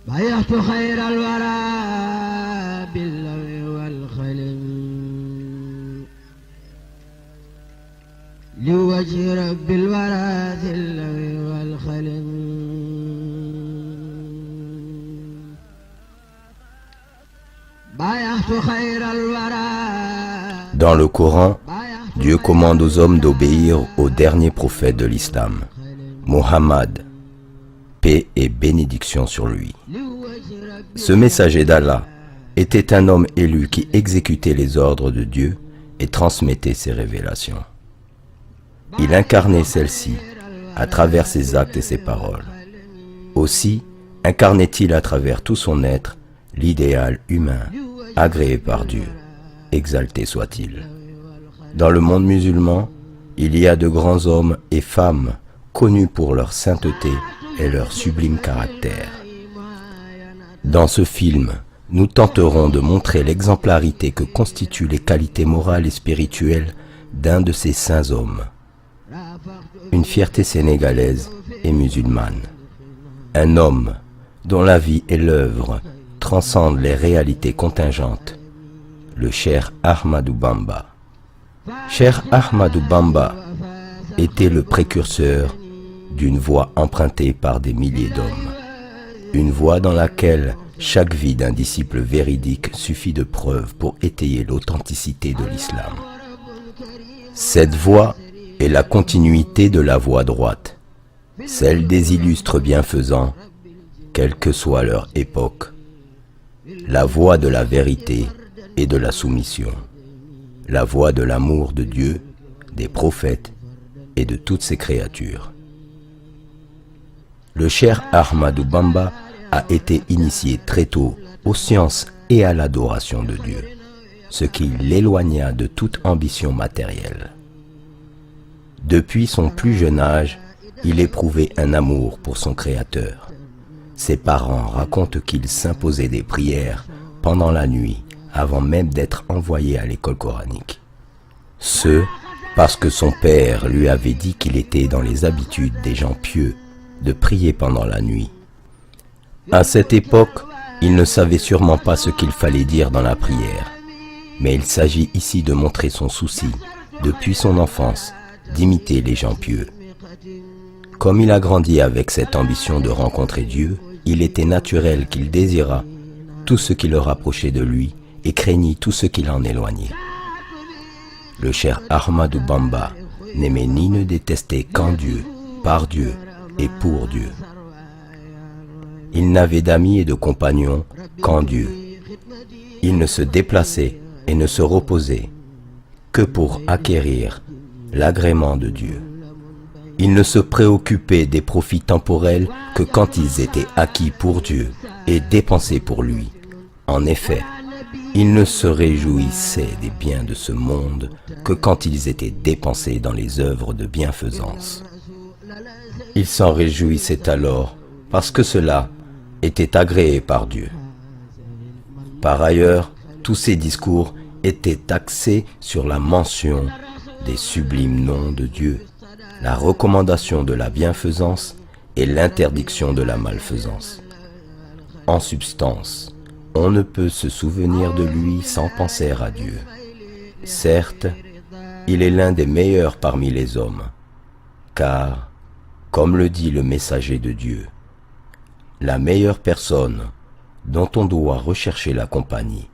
بايعت خير الورى باللوي والخلم لوجه رب الورى ذي اللوي والخلم. بايعت خير الورى. Dans le Coran, Dieu commande aux hommes d'obéir au dernier prophète de l'islam, Muhammad, paix et bénédiction sur lui. Ce messager d'Allah était un homme élu qui exécutait les ordres de Dieu et transmettait ses révélations. Il incarnait celles-ci à travers ses actes et ses paroles. Aussi incarnait-il à travers tout son être l'idéal humain agréé par Dieu, exalté soit-il. Dans le monde musulman, il y a de grands hommes et femmes connus pour leur sainteté et leur sublime caractère. Dans ce film, nous tenterons de montrer l'exemplarité que constituent les qualités morales et spirituelles d'un de ces saints hommes. Une fierté sénégalaise et musulmane. Un homme dont la vie et l'œuvre transcendent les réalités contingentes. Le Cheikh Ahmadou Bamba. Cheikh Ahmadou Bamba était le précurseur d'une voie empruntée par des milliers d'hommes. Une voie dans laquelle chaque vie d'un disciple véridique suffit de preuve pour étayer l'authenticité de l'islam. Cette voie est la continuité de la voie droite, celle des illustres bienfaisants, quelle que soit leur époque. La voie de la vérité et de la soumission. La voie de l'amour de Dieu, des prophètes et de toutes ses créatures. Le Cheikh Ahmadou Bamba a été initié très tôt aux sciences et à l'adoration de Dieu, ce qui l'éloigna de toute ambition matérielle. Depuis son plus jeune âge, il éprouvait un amour pour son Créateur. Ses parents racontent qu'il s'imposait des prières pendant la nuit avant même d'être envoyé à l'école coranique. Ce, parce que son père lui avait dit qu'il était dans les habitudes des gens pieux de prier pendant la nuit. À cette époque, il ne savait sûrement pas ce qu'il fallait dire dans la prière, mais il s'agit ici de montrer son souci, depuis son enfance, d'imiter les gens pieux. Comme il a grandi avec cette ambition de rencontrer Dieu, il était naturel qu'il désirât tout ce qui le rapprochait de lui et craignit tout ce qui l'en éloignait. Le Cheikh Ahmadou Bamba n'aimait ni ne détestait qu'en Dieu, par Dieu et pour Dieu. Il n'avait d'amis et de compagnons qu'en Dieu. Il ne se déplaçait et ne se reposait que pour acquérir l'agrément de Dieu. Il ne se préoccupait des profits temporels que quand ils étaient acquis pour Dieu et dépensés pour lui. En effet, il ne se réjouissait des biens de ce monde que quand ils étaient dépensés dans les œuvres de bienfaisance. Il s'en réjouissait alors parce que cela était agréé par Dieu. Par ailleurs, tous ses discours étaient axés sur la mention des sublimes noms de Dieu, la recommandation de la bienfaisance et l'interdiction de la malfaisance. En substance, on ne peut se souvenir de lui sans penser à Dieu. Certes, il est l'un des meilleurs parmi les hommes, car, comme le dit le messager de Dieu, la meilleure personne dont on doit rechercher la compagnie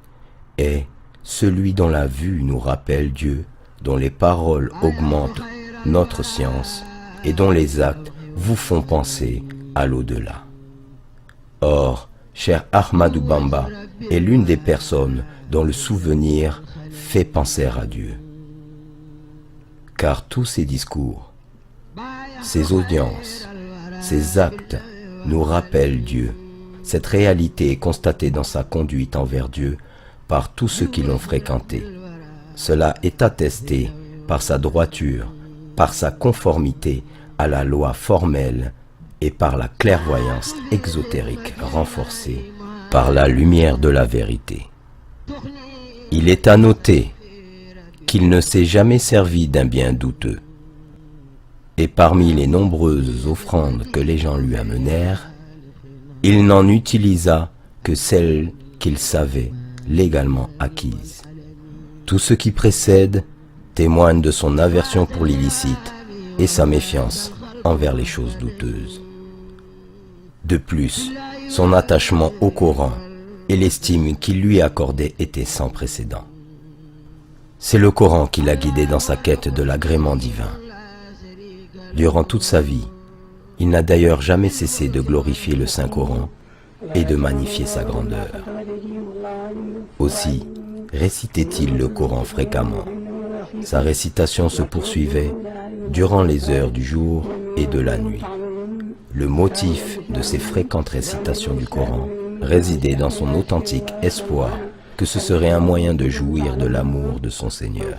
est celui dont la vue nous rappelle Dieu, dont les paroles augmentent notre science et dont les actes vous font penser à l'au-delà. Or, Cheikh Ahmadou Bamba est l'une des personnes dont le souvenir fait penser à Dieu. Car tous ses discours, ses audiences, ses actes nous rappellent Dieu. Cette réalité est constatée dans sa conduite envers Dieu par tous ceux qui l'ont fréquenté. Cela est attesté par sa droiture, par sa conformité à la loi formelle et par la clairvoyance exotérique renforcée par la lumière de la vérité. Il est à noter qu'il ne s'est jamais servi d'un bien douteux. Et parmi les nombreuses offrandes que les gens lui amenèrent, Il n'en utilisa que celles qu'il savait légalement acquises. Tout ce qui précède témoigne de son aversion pour l'illicite et sa méfiance envers les choses douteuses. De plus, son attachement au Coran et l'estime qu'il lui accordait étaient sans précédent. C'est le Coran qui l'a guidé dans sa quête de l'agrément divin. Durant toute sa vie, il n'a d'ailleurs jamais cessé de glorifier le Saint-Coran et de magnifier sa grandeur. Aussi, récitait-il le Coran fréquemment. Sa récitation se poursuivait durant les heures du jour et de la nuit. Le motif de ses fréquentes récitations du Coran résidait dans son authentique espoir que ce serait un moyen de jouir de l'amour de son Seigneur,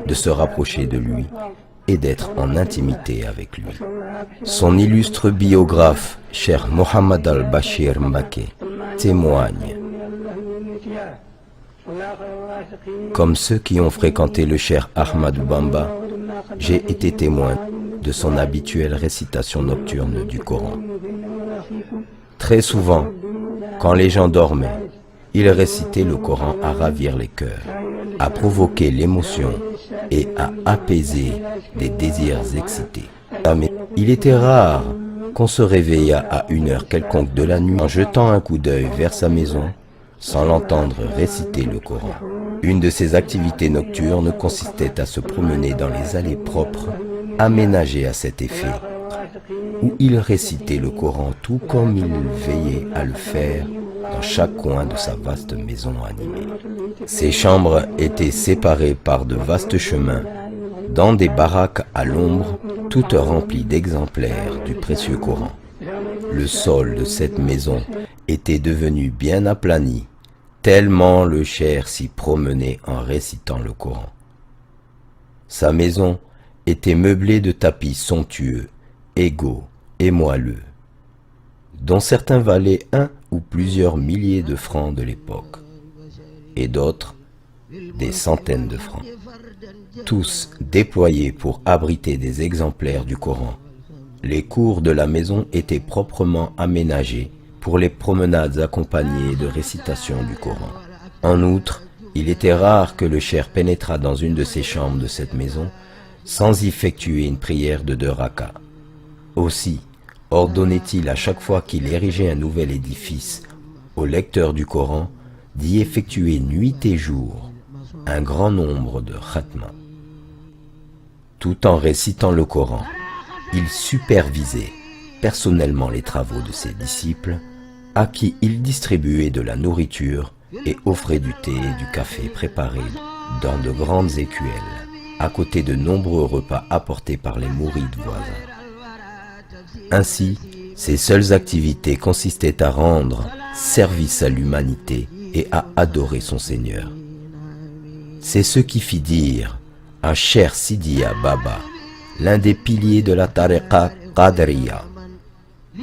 de se rapprocher de lui et d'être en intimité avec lui. Son illustre biographe, Cheikh Mohammed al-Bashir Mbacké, témoigne: comme ceux qui ont fréquenté le Cheikh Ahmadou Bamba, j'ai été témoin de son habituelle récitation nocturne du Coran. Très souvent, quand les gens dormaient, il récitait le Coran à ravir les cœurs, à provoquer l'émotion et à apaiser des désirs excités. Mais il était rare qu'on se réveillât à une heure quelconque de la nuit en jetant un coup d'œil vers sa maison sans l'entendre réciter le Coran. Une de ses activités nocturnes consistait à se promener dans les allées propres aménagées à cet effet, où il récitait le Coran tout comme il veillait à le faire dans chaque coin de sa vaste maison animée. Ses chambres étaient séparées par de vastes chemins, dans des baraques à l'ombre, toutes remplies d'exemplaires du précieux Coran. Le sol de cette maison était devenu bien aplani, tellement le cheikh s'y promenait en récitant le Coran. Sa maison était meublée de tapis somptueux, égaux et moelleux, dont certains valaient 1 ou plusieurs milliers de francs de l'époque, et d'autres des centaines de francs, tous déployés pour abriter des exemplaires du Coran. Les cours de la maison étaient proprement aménagés pour les promenades accompagnées de récitations du Coran. En outre, il était rare que le cheikh pénétrât dans une de ces chambres de cette maison sans y effectuer une prière de 2 rakas. Aussi, ordonnait-il à chaque fois qu'il érigeait un nouvel édifice au lecteur du Coran d'y effectuer nuit et jour un grand nombre de khatmas. Tout en récitant le Coran, il supervisait personnellement les travaux de ses disciples, à qui il distribuait de la nourriture et offrait du thé et du café préparés dans de grandes écuelles, à côté de nombreux repas apportés par les mourides voisins. Ainsi, ses seules activités consistaient à rendre service à l'humanité et à adorer son Seigneur. C'est ce qui fit dire à Cheikh Sidiya Baba, l'un des piliers de la tariqa Qadriya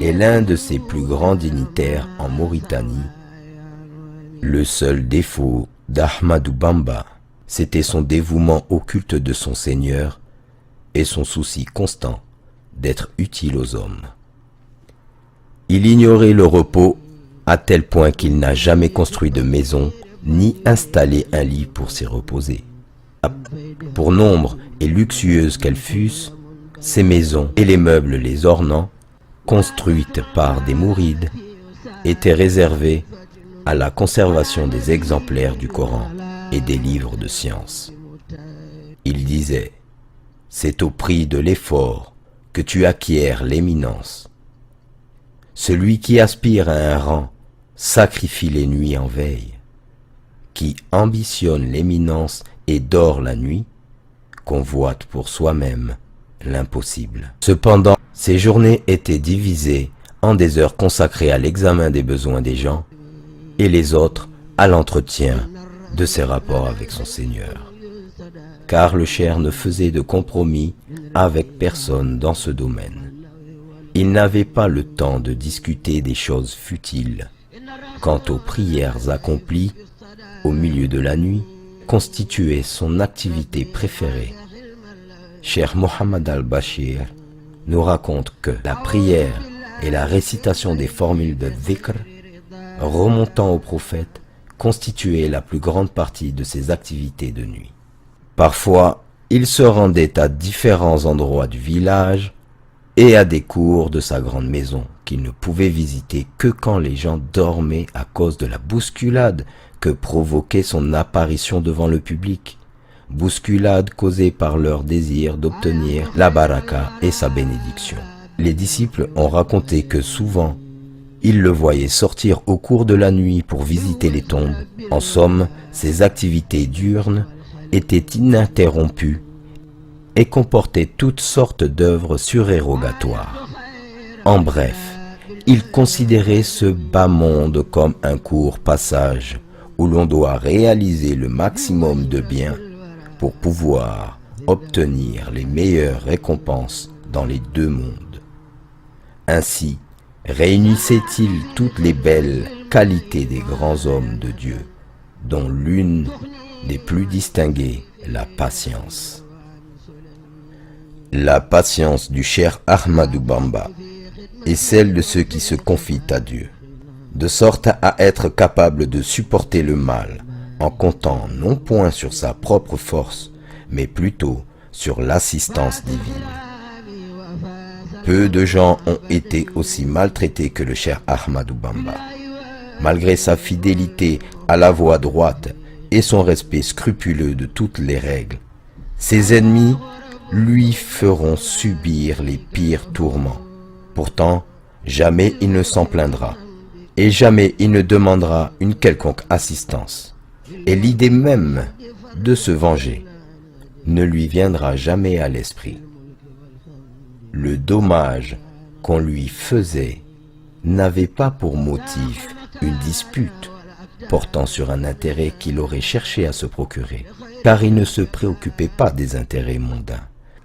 et l'un de ses plus grands dignitaires en Mauritanie: le seul défaut d'Ahmadou Bamba, c'était son dévouement au culte de son Seigneur et son souci constant d'être utile aux hommes. Il ignorait le repos à tel point qu'il n'a jamais construit de maison ni installé un lit pour s'y reposer. Pour nombre et luxueuses qu'elles fussent, ces maisons et les meubles les ornant, construites par des mourides, étaient réservées à la conservation des exemplaires du Coran et des livres de science. Il disait: c'est au prix de l'effort que tu acquiers l'éminence. Celui qui aspire à un rang sacrifie les nuits en veille. Qui ambitionne l'éminence et dort la nuit, convoite pour soi-même l'impossible. Cependant, ces journées étaient divisées en des heures consacrées à l'examen des besoins des gens et les autres à l'entretien de ses rapports avec son Seigneur. Car le cheikh ne faisait de compromis avec personne dans ce domaine. Il n'avait pas le temps de discuter des choses futiles. Quant aux prières accomplies au milieu de la nuit, constituait son activité préférée. Cheikh Mohammed al-Bashir nous raconte que la prière et la récitation des formules de dhikr remontant au prophète constituait la plus grande partie de ses activités de nuit. Parfois, il se rendait à différents endroits du village et à des cours de sa grande maison qu'il ne pouvait visiter que quand les gens dormaient à cause de la bousculade que provoquait son apparition devant le public, bousculade causée par leur désir d'obtenir la baraka et sa bénédiction. Les disciples ont raconté que souvent, ils le voyaient sortir au cours de la nuit pour visiter les tombes. En somme, ses activités diurnes étaient ininterrompues et comportaient toutes sortes d'œuvres surérogatoires. En bref, il considérait ce bas monde comme un court passage où l'on doit réaliser le maximum de bien pour pouvoir obtenir les meilleures récompenses dans les deux mondes. Ainsi, réunissait-il toutes les belles qualités des grands hommes de Dieu, dont l'une des plus distinguées, la patience. La patience du cher Ahmadou Bamba est celle de ceux qui se confient à Dieu, de sorte à être capable de supporter le mal en comptant non point sur sa propre force, mais plutôt sur l'assistance divine. Peu de gens ont été aussi maltraités que le cher Ahmadou Bamba. Malgré sa fidélité à la voie droite et son respect scrupuleux de toutes les règles, ses ennemis lui feront subir les pires tourments. Pourtant, jamais il ne s'en plaindra, et jamais il ne demandera une quelconque assistance. Et l'idée même de se venger ne lui viendra jamais à l'esprit. Le dommage qu'on lui faisait n'avait pas pour motif une dispute portant sur un intérêt qu'il aurait cherché à se procurer, car il ne se préoccupait pas des intérêts mondains.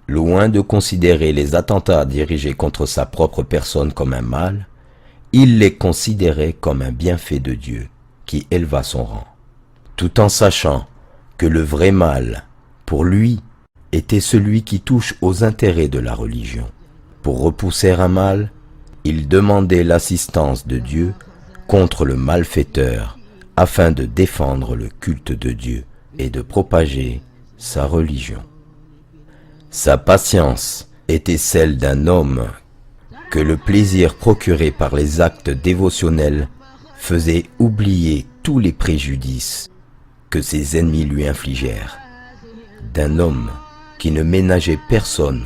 Loin de considérer les attentats dirigés contre sa propre personne comme un mal, il les considérait comme un bienfait de Dieu qui éleva son rang, tout en sachant que le vrai mal, pour lui, était celui qui touche aux intérêts de la religion. Pour repousser un mal, il demandait l'assistance de Dieu contre le malfaiteur afin de défendre le culte de Dieu et de propager sa religion. Sa patience était celle d'un homme que le plaisir procuré par les actes dévotionnels faisait oublier tous les préjudices que ses ennemis lui infligèrent, d'un homme qui ne ménageait personne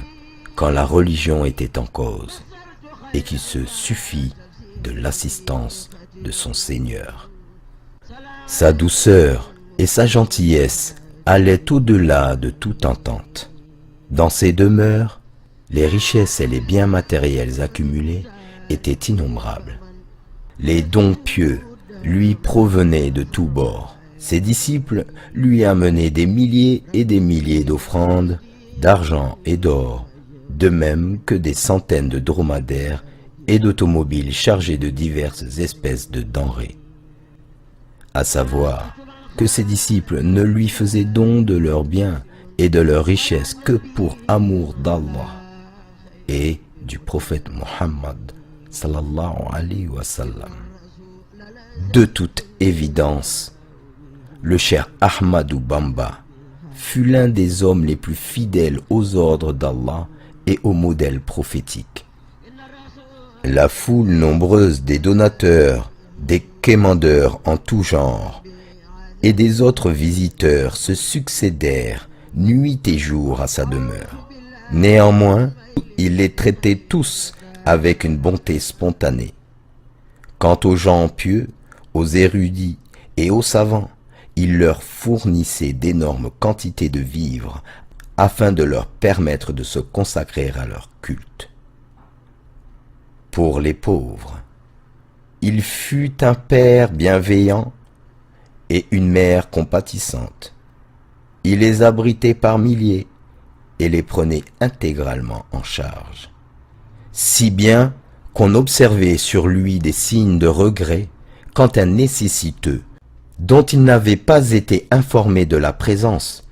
quand la religion était en cause et qui se suffit de l'assistance de son Seigneur. Sa douceur et sa gentillesse allaient au-delà de toute entente. Dans ses demeures, les richesses et les biens matériels accumulés étaient innombrables. Les dons pieux lui provenaient de tous bords. Ses disciples lui amenaient des milliers et des milliers d'offrandes, d'argent et d'or, de même que des centaines de dromadaires et d'automobiles chargés de diverses espèces de denrées. À savoir que ses disciples ne lui faisaient don de leurs biens et de leurs richesses que pour amour d'Allah et du prophète Muhammad sallallahu alayhi wa sallam. De toute évidence, le cher Ahmadou Bamba fut l'un des hommes les plus fidèles aux ordres d'Allah et aux modèles prophétiques. La foule nombreuse des donateurs, des quémandeurs en tout genre et des autres visiteurs se succédèrent nuit et jour à sa demeure. Néanmoins, il les traitait tous avec une bonté spontanée. Quant aux gens pieux, aux érudits et aux savants, il leur fournissait d'énormes quantités de vivres afin de leur permettre de se consacrer à leur culte. Pour les pauvres, il fut un père bienveillant et une mère compatissante. Il les abritait par milliers et les prenait intégralement en charge. Si bien qu'on observait sur lui des signes de regret quand un nécessiteux, dont il n'avait pas été informé de la présence,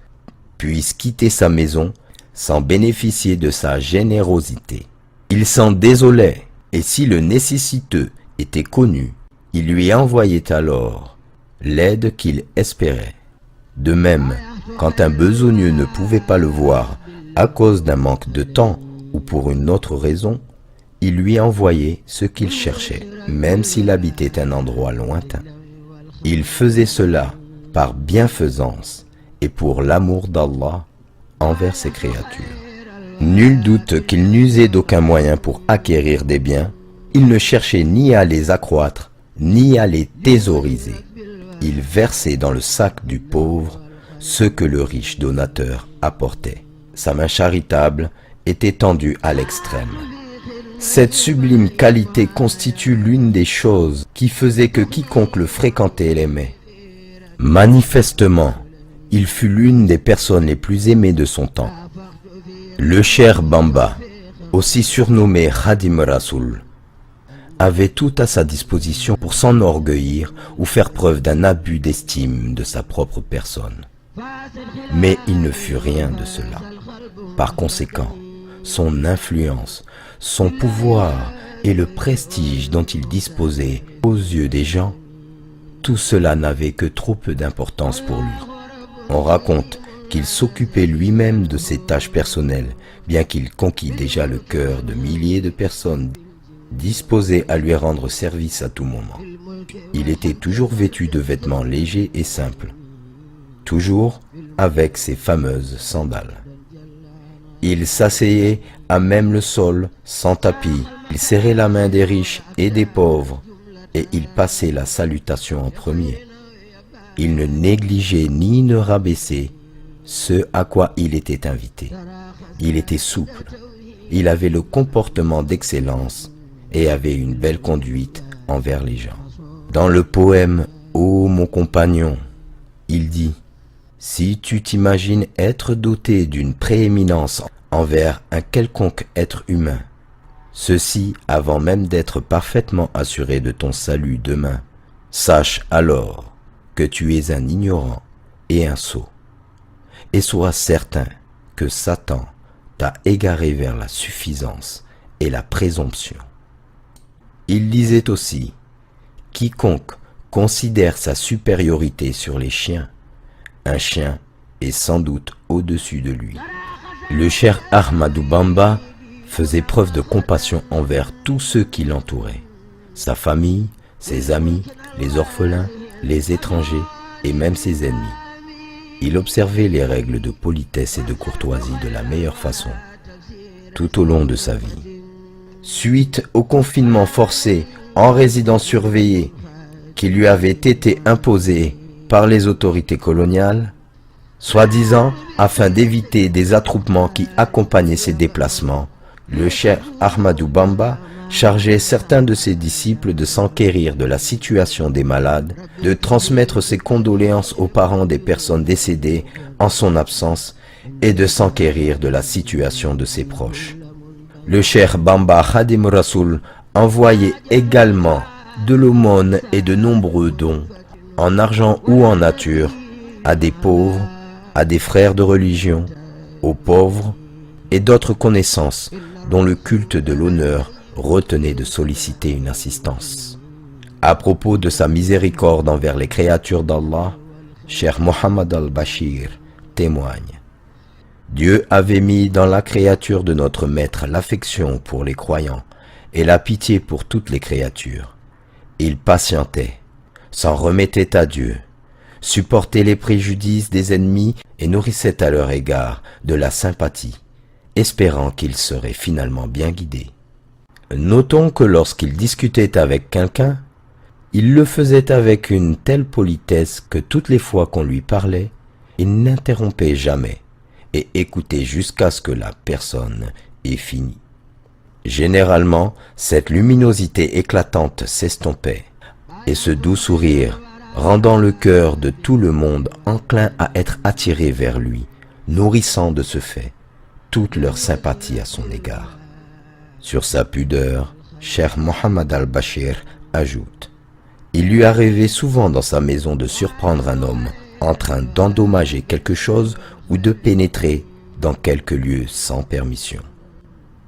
puisse quitter sa maison sans bénéficier de sa générosité. Il s'en désolait Et si le nécessiteux était connu, il lui envoyait alors l'aide qu'il espérait. De même, quand un besogneux ne pouvait pas le voir à cause d'un manque de temps ou pour une autre raison, il lui envoyait ce qu'il cherchait, même s'il habitait un endroit lointain. Il faisait cela par bienfaisance et pour l'amour d'Allah envers ses créatures. Nul doute qu'il n'usait d'aucun moyen pour acquérir des biens, il ne cherchait ni à les accroître, ni à les thésauriser. Il versait dans le sac du pauvre ce que le riche donateur apportait. Sa main charitable était tendue à l'extrême. Cette sublime qualité constitue l'une des choses qui faisait que quiconque le fréquentait l'aimait. Manifestement, il fut l'une des personnes les plus aimées de son temps. Le Cheikh Bamba, aussi surnommé Khadim Rasoul, avait tout à sa disposition pour s'enorgueillir ou faire preuve d'un abus d'estime de sa propre personne. Mais il ne fut rien de cela. Par conséquent, son influence, son pouvoir et le prestige dont il disposait aux yeux des gens, tout cela n'avait que trop peu d'importance pour lui. On raconte qu'il s'occupait lui-même de ses tâches personnelles, bien qu'il conquît déjà le cœur de milliers de personnes disposées à lui rendre service à tout moment. Il était toujours vêtu de vêtements légers et simples, toujours avec ses fameuses sandales. Il s'asseyait à même le sol, sans tapis. Il serrait la main des riches et des pauvres, et il passait la salutation en premier. Il ne négligeait ni ne rabaissait ce à quoi il était invité. Il était souple, il avait le comportement d'excellence et avait une belle conduite envers les gens. Dans le poème « Ô mon compagnon », il dit « Si tu t'imagines être doté d'une prééminence envers un quelconque être humain, ceci avant même d'être parfaitement assuré de ton salut demain, sache alors que tu es un ignorant et un sot, et sois certain que Satan t'a égaré vers la suffisance et la présomption. » Il disait aussi « Quiconque considère sa supériorité sur les chiens, un chien est sans doute au-dessus de lui. » Le Cheikh Ahmadou Bamba faisait preuve de compassion envers tous ceux qui l'entouraient, sa famille, ses amis, les orphelins, les étrangers et même ses ennemis. Il observait les règles de politesse et de courtoisie de la meilleure façon, tout au long de sa vie. Suite au confinement forcé en résidence surveillée qui lui avait été imposé par les autorités coloniales, soi-disant afin d'éviter des attroupements qui accompagnaient ses déplacements, le Cheikh Ahmadou Bamba chargeait certains de ses disciples de s'enquérir de la situation des malades, de transmettre ses condoléances aux parents des personnes décédées en son absence et de s'enquérir de la situation de ses proches. Le Cheikh Bamba Khadim Rasoul envoyait également de l'aumône et de nombreux dons, en argent ou en nature, à des pauvres, à des frères de religion, aux pauvres et d'autres connaissances dont le culte de l'honneur retenait de solliciter une assistance. À propos de sa miséricorde envers les créatures d'Allah, Cheikh Mohammed al-Bashir témoigne: Dieu avait mis dans la créature de notre Maître l'affection pour les croyants et la pitié pour toutes les créatures. Il patientait, s'en remettait à Dieu, supportait les préjudices des ennemis et nourrissait à leur égard de la sympathie, espérant qu'il serait finalement bien guidé. Notons que lorsqu'il discutait avec quelqu'un, il le faisait avec une telle politesse que toutes les fois qu'on lui parlait, il n'interrompait jamais et écoutait jusqu'à ce que la personne ait fini. Généralement, cette luminosité éclatante s'estompait, et ce doux sourire, rendant le cœur de tout le monde enclin à être attiré vers lui, nourrissant de ce fait toute leur sympathie à son égard. Sur sa pudeur, Cheikh Mohammed al-Bashir ajoute: il lui arrivait souvent dans sa maison de surprendre un homme en train d'endommager quelque chose ou de pénétrer dans quelque lieu sans permission.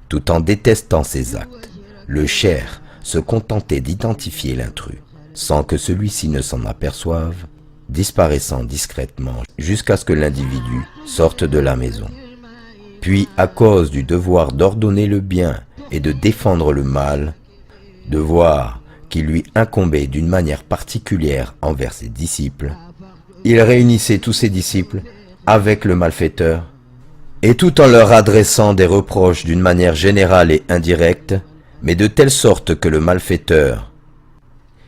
Tout en détestant ces actes, Le cher se contentait d'identifier l'intrus, sans que celui-ci ne s'en aperçoive, disparaissant discrètement jusqu'à ce que l'individu sorte de la maison. Puis, à cause du devoir d'ordonner le bien et de défendre le mal, devoir qui lui incombait d'une manière particulière envers ses disciples, il réunissait tous ses disciples avec le malfaiteur, et tout en leur adressant des reproches d'une manière générale et indirecte, mais de telle sorte que le malfaiteur,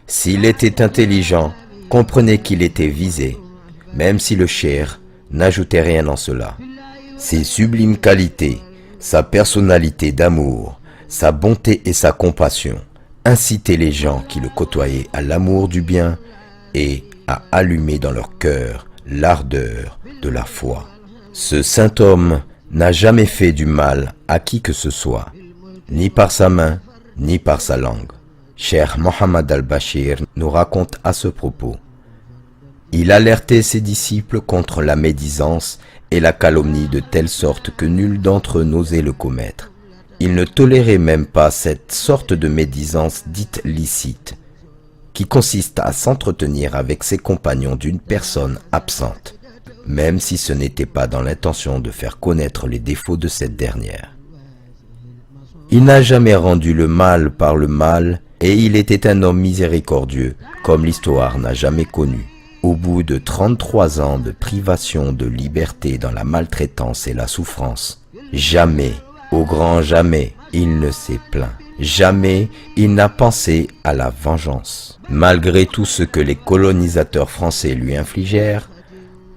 s'il était intelligent, comprenait qu'il était visé, même si le cheikh n'ajoutait rien en cela. Ses sublimes qualités, sa personnalité d'amour, sa bonté et sa compassion incitaient les gens qui le côtoyaient à l'amour du bien et à allumer dans leur cœur l'ardeur de la foi. Ce saint homme n'a jamais fait du mal à qui que ce soit, ni par sa main, ni par sa langue. Cheikh Mohammed al-Bashir nous raconte à ce propos. Il alertait ses disciples contre la médisance et la calomnie de telle sorte que nul d'entre eux n'osait le commettre. Il ne tolérait même pas cette sorte de médisance dite licite, qui consiste à s'entretenir avec ses compagnons d'une personne absente, même si ce n'était pas dans l'intention de faire connaître les défauts de cette dernière. Il n'a jamais rendu le mal par le mal, et il était un homme miséricordieux, comme l'histoire n'a jamais connu. Au bout de 33 ans de privation de liberté dans la maltraitance et la souffrance, jamais, au grand jamais, il ne s'est plaint. Jamais il n'a pensé à la vengeance. Malgré tout ce que les colonisateurs français lui infligèrent,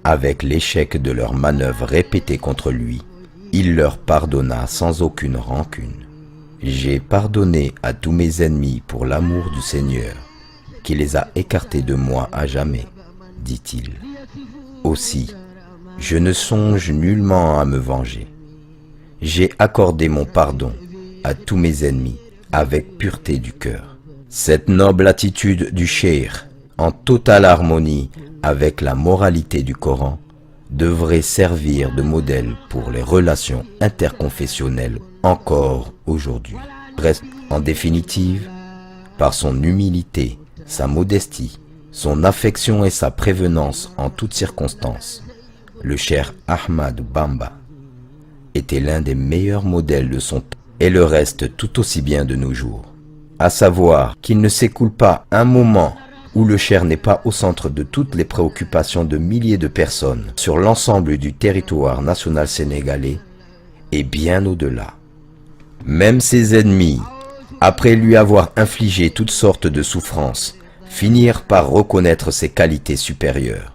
avec l'échec de leurs manœuvres répétées contre lui, il leur pardonna sans aucune rancune. J'ai pardonné à tous mes ennemis pour l'amour du Seigneur, qui les a écartés de moi à jamais, dit-il. Aussi, je ne songe nullement à me venger. J'ai accordé mon pardon à tous mes ennemis avec pureté du cœur. Cette noble attitude du cheikh, en totale harmonie avec la moralité du Coran, devrait servir de modèle pour les relations interconfessionnelles encore aujourd'hui. Bref, en définitive, par son humilité, sa modestie, son affection et sa prévenance en toutes circonstances, le cheikh Ahmad Bamba était l'un des meilleurs modèles de son temps et le reste tout aussi bien de nos jours. À savoir qu'il ne s'écoule pas un moment où le cheikh n'est pas au centre de toutes les préoccupations de milliers de personnes sur l'ensemble du territoire national sénégalais et bien au-delà. Même ses ennemis, après lui avoir infligé toutes sortes de souffrances, finirent par reconnaître ses qualités supérieures.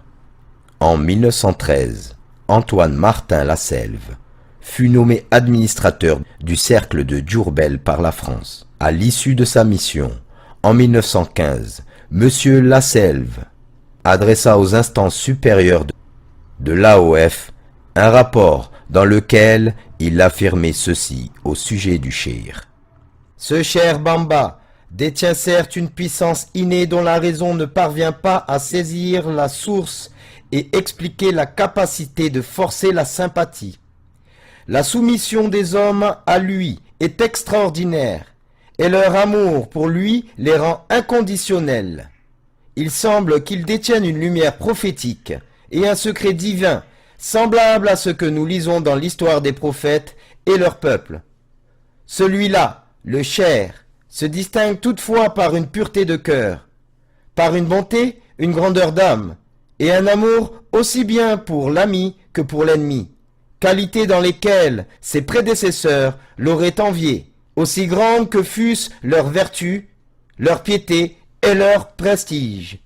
En 1913, Antoine Martin Lasselve fut nommé administrateur du cercle de Diourbel par la France. À l'issue de sa mission, en 1915, M. Lasselve adressa aux instances supérieures de l'AOF un rapport dans lequel il affirmait ceci au sujet du cheikh. Ce cher Bamba détient certes une puissance innée dont la raison ne parvient pas à saisir la source et expliquer la capacité de forcer la sympathie. La soumission des hommes à lui est extraordinaire et leur amour pour lui les rend inconditionnels. Il semble qu'il détienne une lumière prophétique et un secret divin semblable à ce que nous lisons dans l'histoire des prophètes et leur peuple. Celui-là, le cheikh, se distingue toutefois par une pureté de cœur, par une bonté, une grandeur d'âme, et un amour aussi bien pour l'ami que pour l'ennemi, qualités dans lesquelles ses prédécesseurs l'auraient envié, aussi grandes que fussent leurs vertus, leur piété et leur prestige.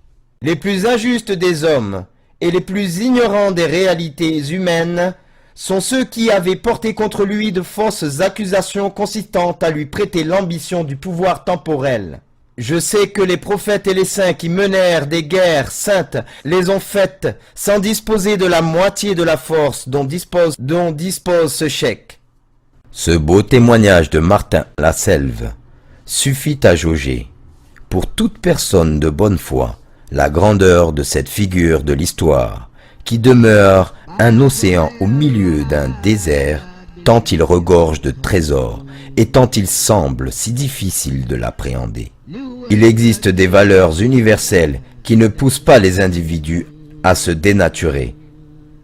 Les plus injustes des hommes et les plus ignorants des réalités humaines sont ceux qui avaient porté contre lui de fausses accusations consistant à lui prêter l'ambition du pouvoir temporel. Je sais que les prophètes et les saints qui menèrent des guerres saintes les ont faites sans disposer de la moitié de la force dont dispose ce cheikh. Ce beau témoignage de Martin Lasselve suffit à jauger, pour toute personne de bonne foi, la grandeur de cette figure de l'histoire, qui demeure un océan au milieu d'un désert, tant il regorge de trésors et tant il semble si difficile de l'appréhender. Il existe des valeurs universelles qui ne poussent pas les individus à se dénaturer,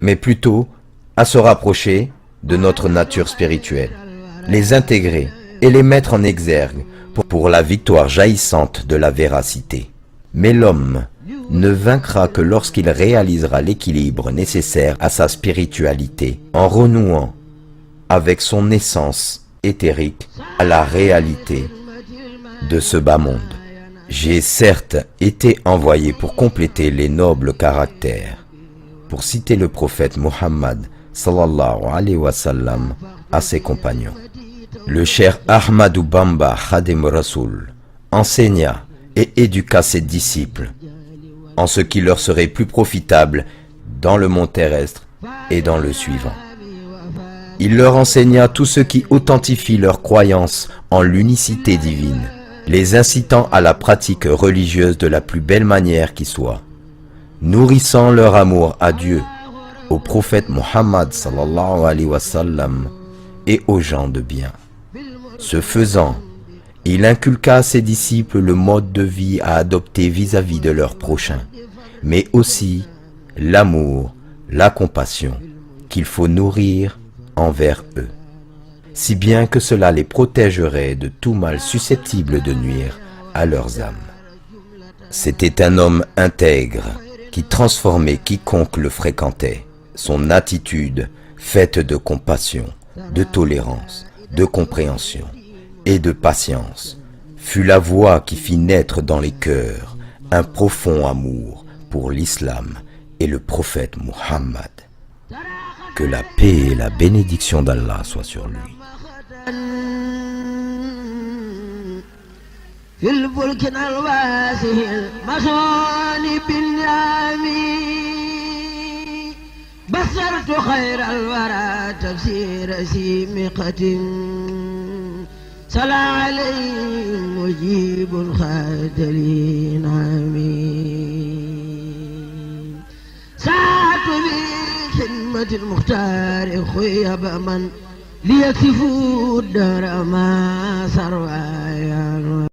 mais plutôt à se rapprocher de notre nature spirituelle, les intégrer et les mettre en exergue pour la victoire jaillissante de la véracité. Mais l'homme ne vaincra que lorsqu'il réalisera l'équilibre nécessaire à sa spiritualité, en renouant avec son essence éthérique à la réalité de ce bas monde. J'ai certes été envoyé pour compléter les nobles caractères, pour citer le prophète Muhammad sallallahu alayhi wa sallam à ses compagnons. Le cher Ahmadou Bamba Khadim Rasoul enseigna et éduqua ses disciples en ce qui leur serait plus profitable dans le monde terrestre et dans le suivant. Il leur enseigna tout ce qui authentifie leur croyance en l'unicité divine, les incitant à la pratique religieuse de la plus belle manière qui soit, nourrissant leur amour à Dieu, au prophète Muhammad sallallahu alayhi wa sallam et aux gens de bien. Ce faisant, il inculqua à ses disciples le mode de vie à adopter vis-à-vis de leurs prochains, mais aussi l'amour, la compassion qu'il faut nourrir envers eux, si bien que cela les protégerait de tout mal susceptible de nuire à leurs âmes. C'était un homme intègre qui transformait quiconque le fréquentait. Son attitude, faite de compassion, de tolérance, de compréhension et de patience, fut la voix qui fit naître dans les cœurs un profond amour pour l'islam et le prophète Muhammad. Que la paix et la bénédiction d'Allah soient sur lui. بصرت خير الورى تفسير سيمقة صلى عليه مجيب خاتلي نعمين ساعة بخدمة المختار خيب من ليكفوا الدار ما سروا